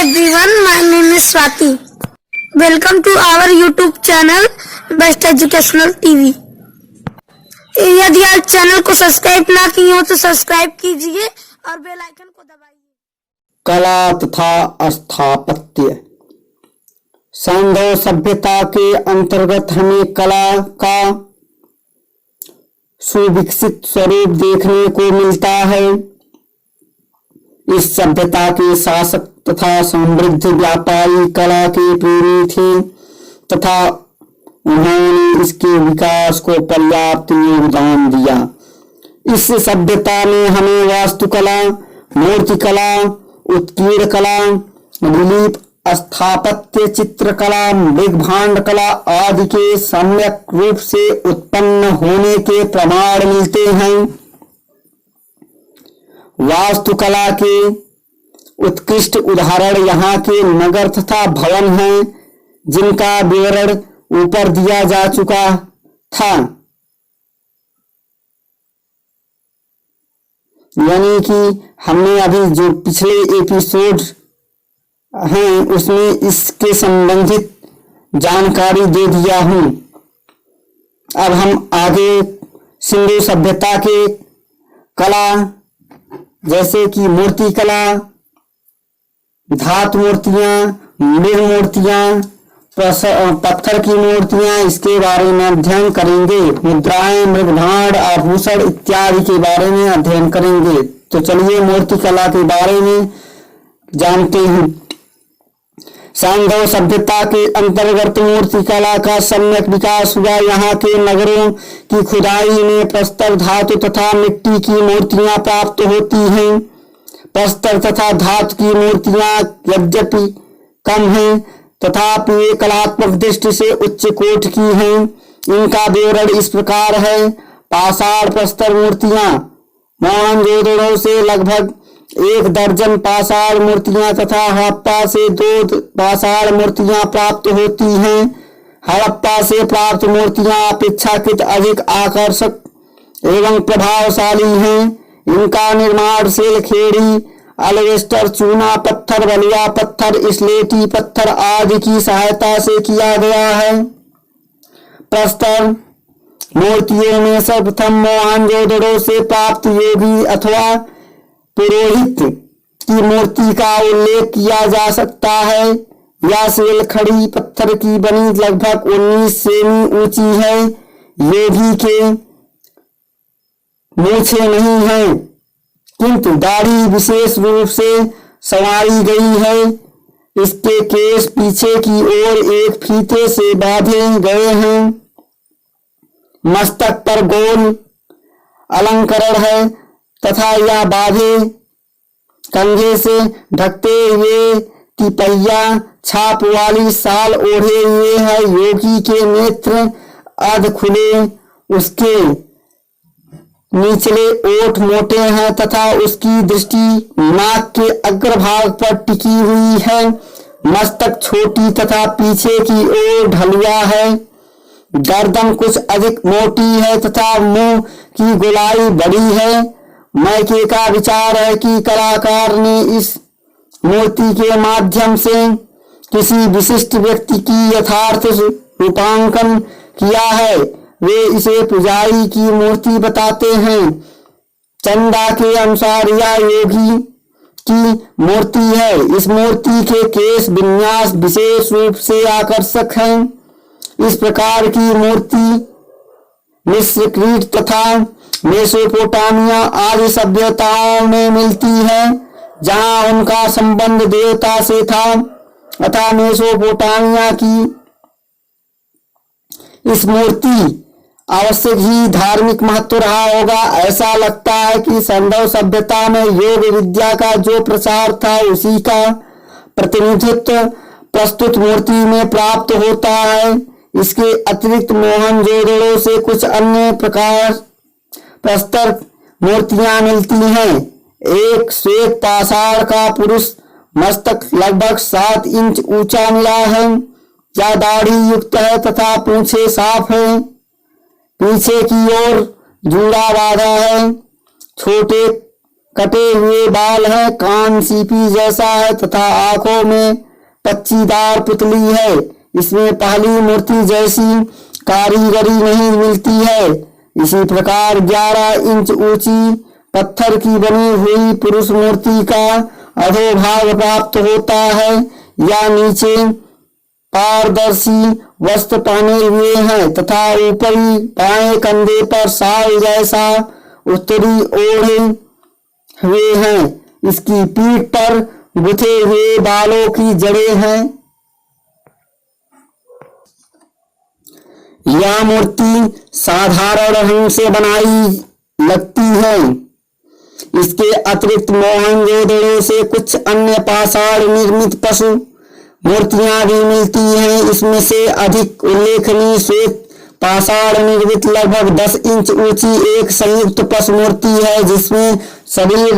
everyone, my name is Swati. Welcome to our YouTube channel Best Educational TV. यदि आप channel को subscribe ना किए हो तो सब्सक्राइब कीजिए और बेल आइकन को दबाइए। कला तथा स्थापत्य। सैंधव सभ्यता के अंतर्गत हमें कला का सुविकसित स्वरूप देखने को मिलता है। इस सभ्यता के शासक तथा समृद्ध व्यापारी कला के प्रेमी थे तथा उन्होंने इसके विकास को पर्याप्त योगदान दिया। इस सभ्यता में हमें वास्तुकला, मूर्तिकला, उत्कीर्ण कला, रिलीफ, स्थापत्य, चित्रकला, मृगभांड कला आदि के सम्यक रूप से उत्पन्न होने के प्रमाण मिलते हैं। वास्तुकला के उत्कृष्ट उदाहरण यहाँ के नगर तथा भवन हैं, जिनका विवरण ऊपर दिया जा चुका था। यानी कि हमने अभी जो पिछले एपिसोड हैं उसमें इसके संबंधित जानकारी दे दिया हूं। अब हम आगे सिंधु सभ्यता के कला जैसे कि मूर्ति कला, धातु मूर्तियां, मृग मूर्तियां, पत्थर की मूर्तियां, इसके बारे में अध्ययन करेंगे। मुद्राएं, मृगभांड, आभूषण इत्यादि के बारे में अध्ययन करेंगे। तो चलिए मूर्ति कला के बारे में जानते हैं। सैंधव सभ्यता के अंतर्गत मूर्ति कला का सम्यक विकास हुआ। यहाँ के नगरों की खुदाई में प्रस्तर धातु तथा मिट्टी की मूर्तियां प्राप्त होती हैं। प्रस्तर तथा धातु की मूर्तियां यद्यपि कम हैं तथापि वे कलात्मक दृष्टि से उच्च कोट की हैं। इनका विवरण इस प्रकार है। पाषाण प्रस्तर मूर्तियां मोहनजोदड़ो से लगभग 1 दर्जन पाषाण मूर्तियां तथा हड़प्पा से 2 पाषाण मूर्तियां प्राप्त होती हैं। हड़प्पा से प्राप्त मूर्तियां अपेक्षाकृत अधिक आकर्षक एवं प्रभावशाली हैं। इनका निर्माण सेल खेड़ी, अल्वेस्टर, चूना पत्थर, बलुआ पत्थर, स्लेटी पत्थर आदि की सहायता से किया गया है। प्रस्तर मूर्तियों में सर्वप्रथम मोहनजोदड़ो से प्राप्त योगी अथवा पुरोहित की मूर्ति का उल्लेख किया जा सकता है। यह सेल खड़ी पत्थर की बनी लगभग 19 सेमी ऊंची है। योगी के मूछें नहीं है किंतु दाढ़ी विशेष रूप से संवारी गई है। इसके केश पीछे की ओर एक फीते से बांधे गए हैं। मस्तक पर गोल अलंकरण है तथा यह बांधे कंघे से ढकते हुए तिपहिया छाप वाली साल ओढ़े हुए है। योगी के नेत्र अर्ध खुले, उसके निचले ओठ मोटे हैं तथा उसकी दृष्टि नाक के अग्रभाग पर टिकी हुई है। मस्तक छोटी तथा पीछे की ओर ढलुआ है। गर्दन कुछ अधिक मोटी है तथा मुंह की गोलाई बड़ी है। मैके का विचार है कि कलाकार ने इस मूर्ति के माध्यम से किसी विशिष्ट व्यक्ति की यथार्थ रूपांकन किया है। वे इसे पुजारी की मूर्ति बताते हैं। चंदा के अनुसार यह योगी की मूर्ति है। इस मूर्ति के केश विन्यास विशेष रूप से आकर्षक हैं। इस प्रकार की मूर्ति मिस्र, क्रीट तथा मेसोपोटामिया आदि सभ्यताओं में मिलती है, जहां उनका संबंध देवता से था। अतः मेसोपोटामिया की इस मूर्ति आवश्यक ही धार्मिक महत्व रहा होगा। ऐसा लगता है कि सैंधव सभ्यता में योग विद्या का जो प्रचार था उसी का प्रतिनिधित्व प्रस्तुत मूर्ति में प्राप्त होता है। इसके अतिरिक्त मोहनजोदड़ो से कुछ अन्य प्रकार प्रस्तर मूर्तियां मिलती हैं। एक श्वेत पाषाण का पुरुष मस्तक लगभग 7 इंच ऊंचा मिला है। यह दाढ़ी युक्त है तथा पूंछे साफ है। पीछे की ओर जूड़ा बांधा है। छोटे कटे हुए बाल है, कान सीपी जैसा है तथा आंखों में पच्चीदार पुतली है। इसमें पहली मूर्ति जैसी कारीगरी नहीं मिलती है। इसी प्रकार 11 इंच ऊंची पत्थर की बनी हुई पुरुष मूर्ति का अधोभाग प्राप्त होता है। या नीचे पारदर्शी वस्त्र पहने हुए हैं तथा ऊपरी बाएं कंधे पर शाल जैसा उत्तरी ओढ़े हुए हैं। इसकी पीठ पर गुथे हुए बालों की जड़ें हैं। यह मूर्ति साधारण ढंग से बनाई लगती है। इसके अतिरिक्त मोहनजोदड़ो से कुछ अन्य पाषाण निर्मित पशु मूर्तियां भी मिलती हैं। इसमें से अधिक उल्लेखनीय श्वेत पाषाण निर्मित लगभग 10 इंच ऊंची एक संयुक्त पशु मूर्ति है, जिसमें शरीर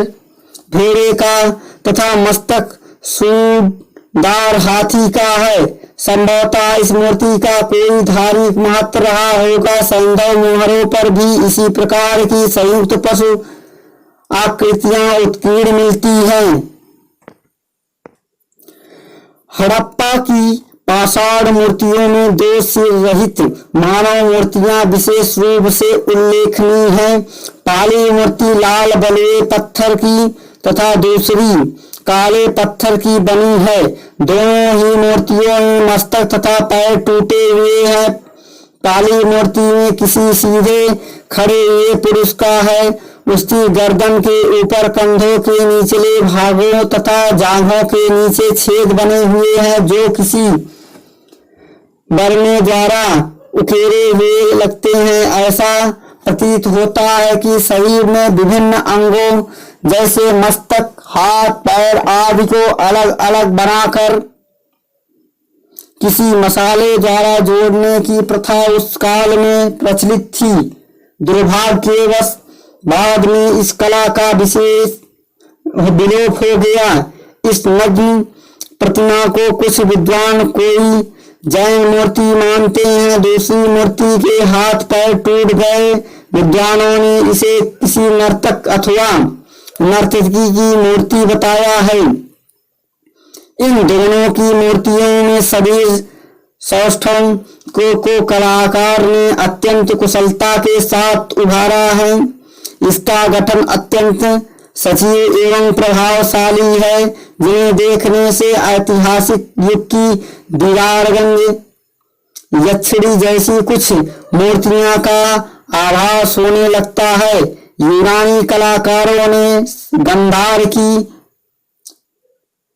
भेड़े का तथा मस्तक सूंडदार हाथी का है। संभवतः इस मूर्ति का कोई धार्मिक महत्व रहा होगा। सैंधव मोहरों पर भी इसी प्रकार की संयुक्त पशु आकृतियां उत्कीर्ण मिलती हैं। हड़प्पा की पाषाण मूर्तियों में 2 सिर रहित मानव मूर्तियां विशेष रूप से उल्लेखनीय हैं। पहली मूर्ति लाल बलुए पत्थर की तथा दूसरी काले पत्थर की बनी है। दोनों ही मूर्तियों में मस्तक तथा पैर टूटे हुए हैं। पहली मूर्ति में किसी सीधे खड़े हुए पुरुष का है। उसकी गर्दन के ऊपर कंधों के निचले भागों तथा जांघों के नीचे छेद बने हुए हैं, जो किसी बरने द्वारा उकेरे हुए लगते हैं। ऐसा प्रतीत होता है कि शरीर में विभिन्न अंगों जैसे मस्तक, हाथ, पैर आदि को अलग अलग बनाकर किसी मसाले द्वारा जोड़ने की प्रथा उस काल में प्रचलित थी। दुर्भाग्यवश बाद में इस कला का विशेष विलोप हो गया। इस नग्न प्रतिमा को कुछ विद्वान कोई जैन मूर्ति मानते हैं। दूसरी मूर्ति के हाथ पैर टूट गए विद्वानों ने इसे किसी नर्तक अथवा नर्तकी की मूर्ति बताया है। इन दोनों की मूर्तियों में शरीर सौष्ठव को कलाकार ने अत्यंत कुशलता के साथ उभारा है। इसका गठन अत्यंत सजीव एवं प्रभावशाली है, जिन्हें देखने से ऐतिहासिक युग की दीवारगंज यक्षिणी जैसी कुछ मूर्तियां का आभास होने लगता है। यूनानी कलाकारों ने गंधार की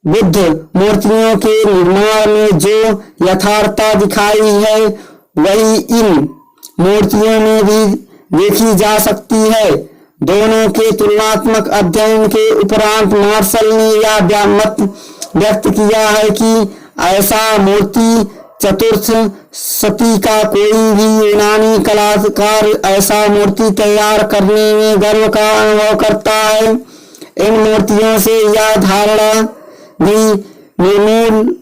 बुद्ध मूर्तियों के निर्माण में जो यथार्थता दिखाई है, वही इन मूर्तियों में भी देखी जा सकती है। दोनों के तुलनात्मक अध्ययन के उपरांत मार्शल ने यह मत व्यक्त किया है कि ऐसा मूर्ति चतुर्थ शती का कोई भी यूनानी कलाकार ऐसा मूर्ति तैयार करने में गर्व का अनुभव करता है। इन मूर्तियों से यह धारणा भी निर्मूल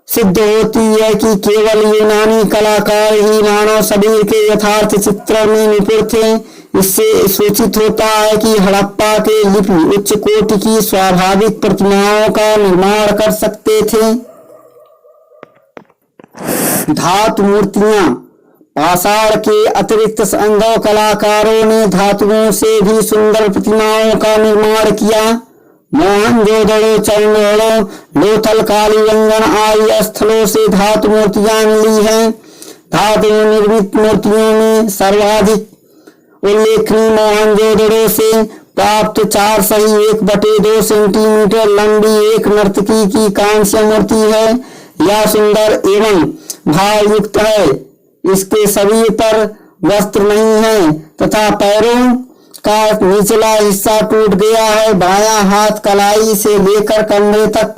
सिद्ध होती है कि केवल यूनानी कलाकार ही मानव शरीर के यथार्थ चित्रण में निपुण थे। इससे सूचित होता है कि हड़प्पा के लिपि उच्च कोटि की स्वाभाविक प्रतिमाओं का निर्माण कर सकते थे। धातु मूर्तियां। पाषाण के अतिरिक्त सैंधव कलाकारों ने धातुओं से भी सुंदर प्रतिमाओं का निर्माण किया। मोहनजोदड़ो, चंदेड़ो, लोथल, कालीबंगन आदि स्थलों से धातु मूर्तियां मिली हैं। धातु निर्मित मूर्तियों में सर्वाधिक उल्लेखनीय मोहनजोदड़ो से प्राप्त 4.1/2 सेंटीमीटर लंबी एक नर्तकी की कांस्य मूर्ति है। यह सुंदर एवं भावयुक्त है। इसके शरीर पर वस्त्र नहीं है तथा पैरों का निचला हिस्सा टूट गया है। बायां हाथ कलाई से लेकर कंधे तक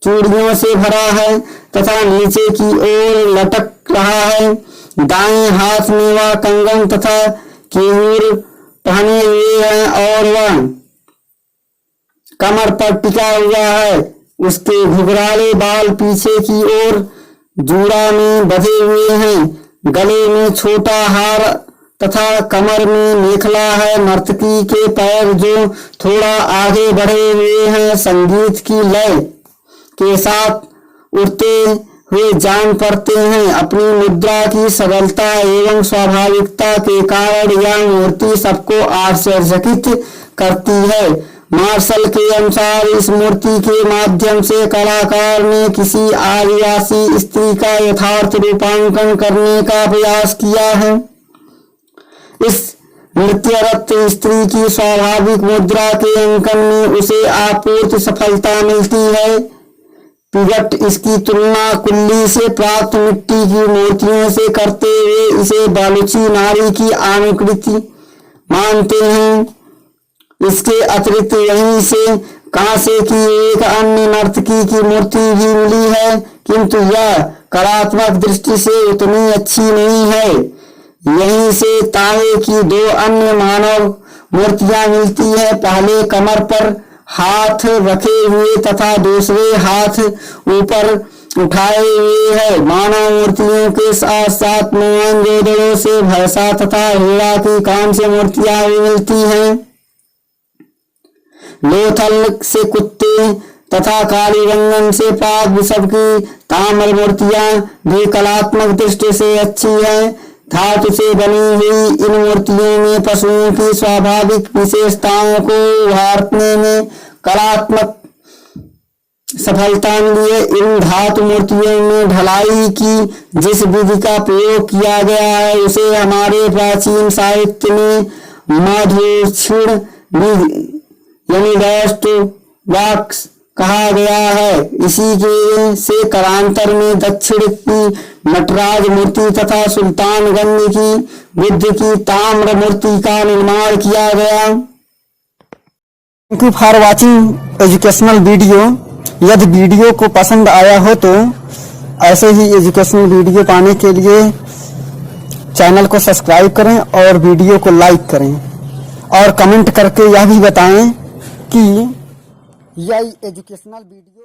चूड़ियों से भरा है तथा नीचे की ओर लटक रहा है। दाएं हाथ में वह कंगन तथा केयूर पहने हुए हैं और वह कमर पर टिका हुआ है। उसके घुघराले बाल पीछे की ओर जूड़ा में बंधे हुए हैं। गले में छोटा हार तथा कमर में मेखला है। नर्तकी के पैर जो थोड़ा आगे बढ़े हुए हैं, संगीत की लय के साथ उड़ते हुए जान पड़ते हैं। अपनी मुद्रा की सरलता एवं स्वाभाविकता के कारण यह मूर्ति सबको आश्चर्यचकित करती है। मार्शल के अनुसार इस मूर्ति के माध्यम से कलाकार ने किसी आदिवासी स्त्री का यथार्थ रूपांकन करने का प्रयास किया है। इस नृत्यरत स्त्री की स्वाभाविक मुद्रा के अंकन में उसे अपूर्व सफलता मिलती है। पिगट इसकी तुलना कुल्ली से प्राप्त मिट्टी की मूर्तियों से करते हुए इसे बालूची नारी की अनुकृति मानते हैं। इसके अतिरिक्त यहीं से कांसे की एक अन्य नर्तकी की मूर्ति भी मिली है, किंतु यह कलात्मक दृष्टि से उतनी अच्छी नहीं है। यहीं से तांबे की दो अन्य मानव मूर्तियां मिलती है, पहले कमर पर हाथ रखे हुए तथा दूसरे हाथ ऊपर उठाए हुए है। मानव मूर्तियों के साथ साथ मोहनजोदड़ो से भैंसा तथा हीरा की कांस्य मूर्तियां भी मिलती हैं। लोथल से कुत्ते तथा कालीरंगन से पाक विषभ की ताम्र मूर्तियां भी कलात्मक दृष्टि से अच्छी हैं। धातु से बनी हुई इन मूर्तियों में पशुओं की स्वाभाविक विशेषताओं को उभारने में कलात्मक सफलता मिली है। इन धातु मूर्तियों में ढलाई की जिस विधि का प्रयोग किया गया है उसे हमारे प्राचीन साहित्य में मधुक्षीण यानी वेस्ट वॉक्स कहा गया है। इसी के से कालांतर में दक्षिण की नटराज मूर्ति तथा सुल्तानगंज की बुद्ध की ताम्र मूर्ति का निर्माण किया गया। Thank you for watching educational video. यदि वीडियो को पसंद आया हो तो ऐसे ही एजुकेशनल वीडियो पाने के लिए चैनल को सब्सक्राइब करें और वीडियो को लाइक करें और कमेंट करके यह भी बताएं कि यह एजुकेशनल वीडियो